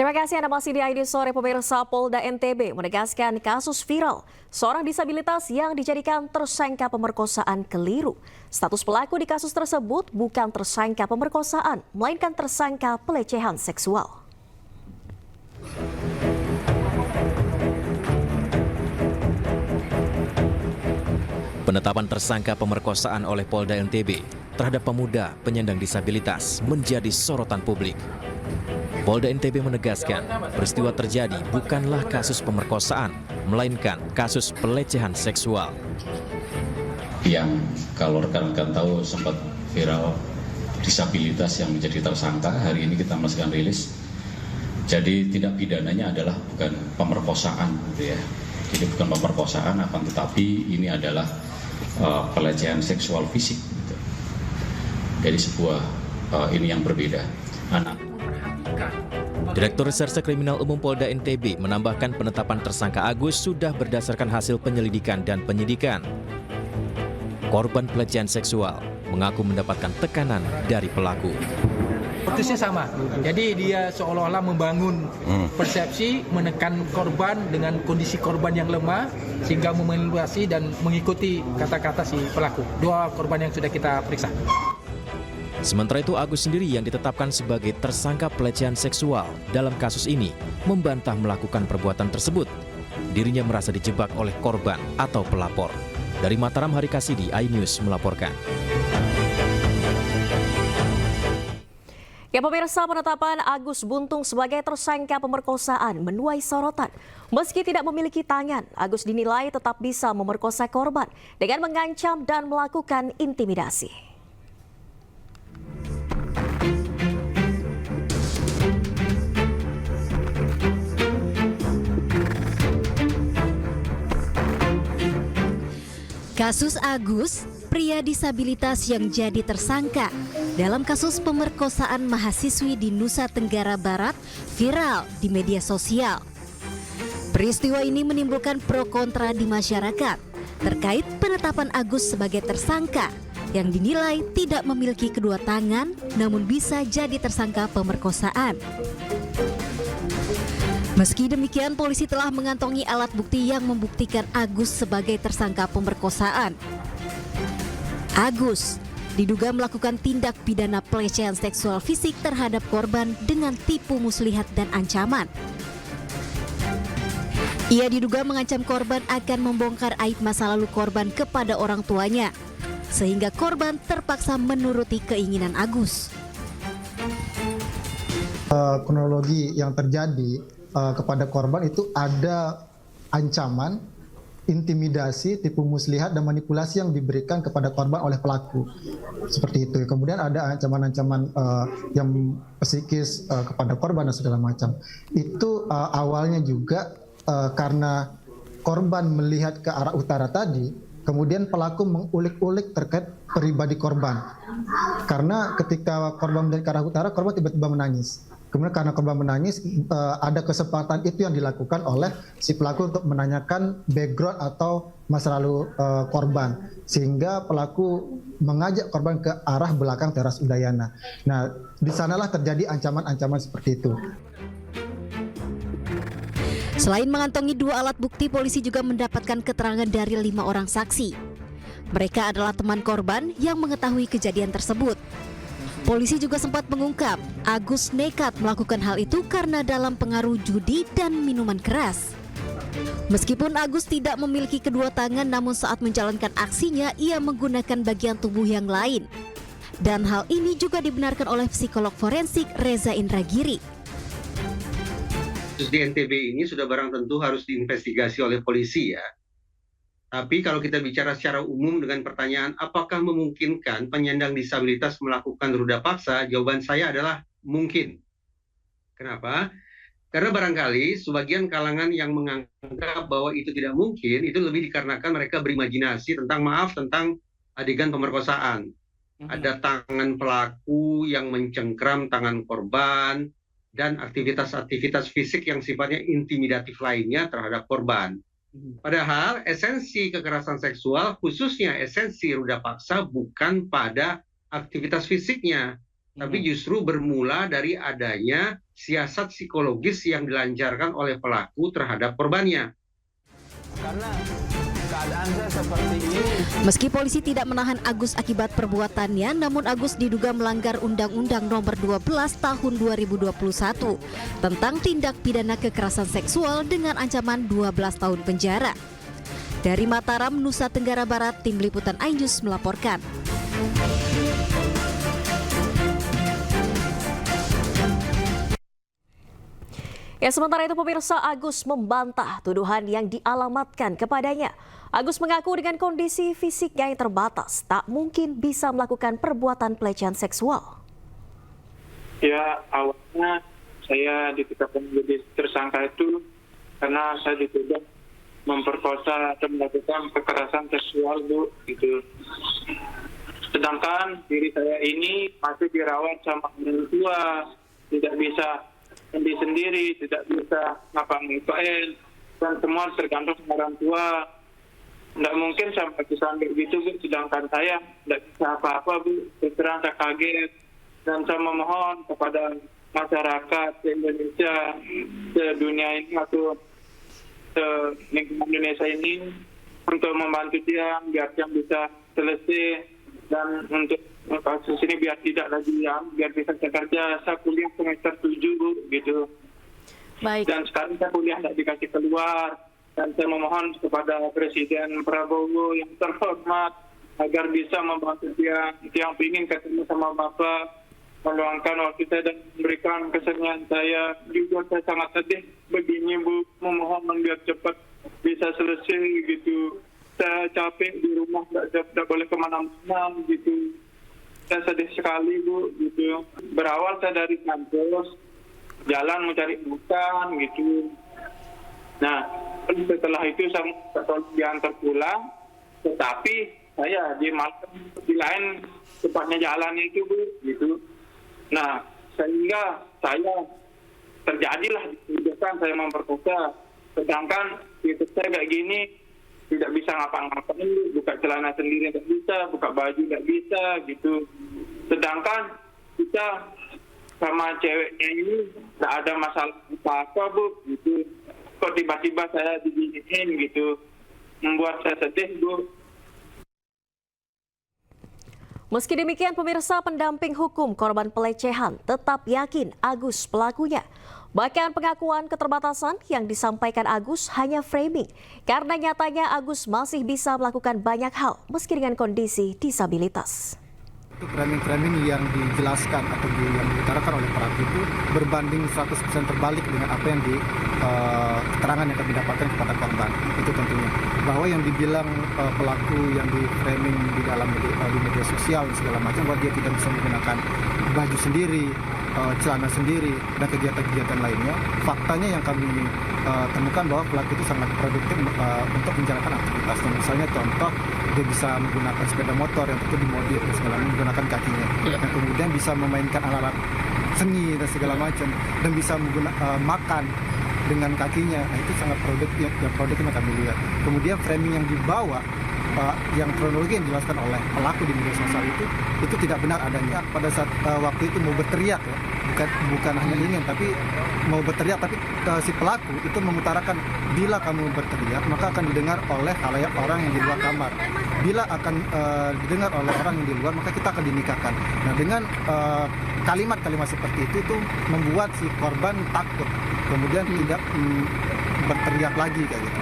Terima kasih Anda masih di ID Sore. Pemirsa, Polda NTB menegaskan kasus viral seorang disabilitas yang dijadikan tersangka pemerkosaan keliru. Status pelaku di kasus tersebut bukan tersangka pemerkosaan, melainkan tersangka pelecehan seksual. Penetapan tersangka pemerkosaan oleh Polda NTB terhadap pemuda penyandang disabilitas menjadi sorotan publik. Polda NTB menegaskan peristiwa terjadi bukanlah kasus pemerkosaan, melainkan kasus pelecehan seksual. Yang kalau rekan-rekan tahu sempat viral disabilitas yang menjadi tersangka, hari ini kita melakukan rilis. Jadi tindak pidananya adalah bukan pemerkosaan, gitu ya. Jadi bukan pemerkosaan, akan tetapi ini adalah pelecehan seksual fisik. Gitu. Jadi sebuah ini yang berbeda. Direktur Reserse Kriminal Umum Polda NTB menambahkan penetapan tersangka Agus sudah berdasarkan hasil penyelidikan dan penyidikan. Korban pelecehan seksual mengaku mendapatkan tekanan dari pelaku. Motifnya sama, jadi dia seolah-olah membangun persepsi, menekan korban dengan kondisi korban yang lemah, sehingga memanipulasi dan mengikuti kata-kata si pelaku. Dua korban yang sudah kita periksa. Sementara itu, Agus sendiri yang ditetapkan sebagai tersangka pelecehan seksual dalam kasus ini membantah melakukan perbuatan tersebut. Dirinya merasa dijebak oleh korban atau pelapor. Dari Mataram, Hari Kasidi, iNews melaporkan. Ya pemirsa, penetapan Agus Buntung sebagai tersangka pemerkosaan menuai sorotan. Meski tidak memiliki tangan, Agus dinilai tetap bisa memerkosa korban dengan mengancam dan melakukan intimidasi. Kasus Agus, pria disabilitas yang jadi tersangka dalam kasus pemerkosaan mahasiswi di Nusa Tenggara Barat, viral di media sosial. Peristiwa ini menimbulkan pro kontra di masyarakat terkait penetapan Agus sebagai tersangka yang dinilai tidak memiliki kedua tangan namun bisa jadi tersangka pemerkosaan. Meski demikian, polisi telah mengantongi alat bukti yang membuktikan Agus sebagai tersangka pemerkosaan. Agus diduga melakukan tindak pidana pelecehan seksual fisik terhadap korban dengan tipu muslihat dan ancaman. Ia diduga mengancam korban akan membongkar aib masa lalu korban kepada orang tuanya, sehingga korban terpaksa menuruti keinginan Agus. Kronologi yang terjadi kepada korban itu ada ancaman, intimidasi, tipu muslihat dan manipulasi yang diberikan kepada korban oleh pelaku. Seperti itu. Kemudian ada ancaman-ancaman yang psikis kepada korban dan segala macam. Itu awalnya juga karena korban melihat ke arah utara tadi, kemudian pelaku mengulik-ulik terkait pribadi korban. Karena ketika korban melihat ke arah utara, korban tiba-tiba menangis. Kemudian karena korban menangis, ada kesempatan itu yang dilakukan oleh si pelaku untuk menanyakan background atau masa lalu korban. Sehingga pelaku mengajak korban ke arah belakang teras Udayana. Nah, di sanalah terjadi ancaman-ancaman seperti itu. Selain mengantongi 2 alat bukti, polisi juga mendapatkan keterangan dari 5 orang saksi. Mereka adalah teman korban yang mengetahui kejadian tersebut. Polisi juga sempat mengungkap Agus nekat melakukan hal itu karena dalam pengaruh judi dan minuman keras. Meskipun Agus tidak memiliki kedua tangan, namun saat menjalankan aksinya ia menggunakan bagian tubuh yang lain. Dan hal ini juga dibenarkan oleh psikolog forensik Reza Indragiri. Kasus di NTB ini sudah barang tentu harus diinvestigasi oleh polisi ya. Tapi kalau kita bicara secara umum dengan pertanyaan apakah memungkinkan penyandang disabilitas melakukan ruda paksa, jawaban saya adalah mungkin. Kenapa? Karena barangkali sebagian kalangan yang menganggap bahwa itu tidak mungkin, itu lebih dikarenakan mereka berimajinasi tentang adegan pemerkosaan. Ada tangan pelaku yang mencengkram tangan korban, dan aktivitas-aktivitas fisik yang sifatnya intimidatif lainnya terhadap korban. Padahal esensi kekerasan seksual, khususnya esensi ruda paksa, bukan pada aktivitas fisiknya, tapi justru bermula dari adanya siasat psikologis yang dilancarkan oleh pelaku terhadap korbannya. Karena keadaan saya seperti ini. Meski polisi tidak menahan Agus akibat perbuatannya, namun Agus diduga melanggar Undang-Undang Nomor 12 Tahun 2021 tentang tindak pidana kekerasan seksual dengan ancaman 12 tahun penjara. Dari Mataram, Nusa Tenggara Barat, Tim Liputan iNews melaporkan. Ya, sementara itu pemirsa, Agus membantah tuduhan yang dialamatkan kepadanya. Agus mengaku dengan kondisi fisiknya yang terbatas, tak mungkin bisa melakukan perbuatan pelecehan seksual. Ya, awalnya saya ditetapkan menjadi tersangka itu karena saya dituduh memperkosa atau melakukan kekerasan seksual, Bu, gitu. Sedangkan diri saya ini masih dirawat sama orang tua, tidak bisa sendiri, tidak bisa ngapa-ngapain, dan semua tergantung sama orang tua. Tidak mungkin sampai sampai gitu, Bu. Sedangkan saya tidak bisa apa-apa, Bu. Terserang saya kaget, dan saya memohon kepada masyarakat Indonesia, sedunia ini atau lingkungan Indonesia ini untuk membantu dia biar dia bisa selesai, dan untuk kasus ini biar tidak lagi biar bisa kerja. Saya kuliah semester 7, Bu, gitu. Baik. Dan sekarang saya kuliah tidak dikasih keluar, dan saya memohon kepada Presiden Prabowo yang terhormat agar bisa membantu dia yang ingin ketemu sama Bapak, meluangkan waktu saya dan memberikan kesenian saya. Juga saya sangat sedih begini, Bu, memohon biar cepat bisa selesai gitu. Saya capek di rumah, tidak boleh kemana-mana gitu. Saya sedih sekali, Bu, gitu. Berawal saya dari kampus, jalan mencari makan gitu. Nah, setelah itu saya diantar pulang, tetapi saya di lain tempatnya jalan itu, Bu, gitu. Nah, sehingga saya terjadilah tindakan saya memperkosa. Sedangkan itu saya kayak gini tidak bisa ngapa-ngapain, buka celana sendiri tidak bisa, buka baju tidak bisa gitu. Sedangkan kita sama ceweknya ini tidak ada masalah apa-apa, Bu, gitu. Kok tiba-tiba saya diginiin gitu, membuat saya sedih, Bu. Meski demikian, pemirsa, pendamping hukum korban pelecehan tetap yakin Agus pelakunya. Bahkan pengakuan keterbatasan yang disampaikan Agus hanya framing, karena nyatanya Agus masih bisa melakukan banyak hal meski dengan kondisi disabilitas. Framing-framing yang dijelaskan atau yang diutarakan oleh pelaku itu berbanding 100% terbalik dengan apa yang keterangan yang kami dapatkan kepada korban. Itu tentunya bahwa yang dibilang pelaku yang di framing di dalam di media sosial dan segala macam, bahwa dia tidak bisa menggunakan baju sendiri, celana sendiri, dan kegiatan-kegiatan lainnya. Faktanya yang kami temukan bahwa pelaku itu sangat produktif untuk menjalankan aktivitasnya. Misalnya contoh, dia bisa menggunakan sepeda motor yang tentu dimodif dan segala, menggunakan kakinya, dan kemudian bisa memainkan alat-alat seni dan segala macam, dan bisa makan dengan kakinya. Nah, itu sangat produktif yang kami lihat. Kemudian framing yang dibawa, yang kronologi yang dijelaskan oleh pelaku di media sosial itu tidak benar adanya. Pada saat waktu itu mau berteriak, ya, bukan hanya ingin tapi mau berteriak, tapi si pelaku itu mengutarakan, bila kamu berteriak maka akan didengar oleh khalayak orang yang di luar kamar. Bila akan didengar oleh orang yang di luar, maka kita akan dinikahkan. Nah, dengan kalimat-kalimat seperti itu membuat si korban takut, kemudian tidak berteriak lagi kayak gitu.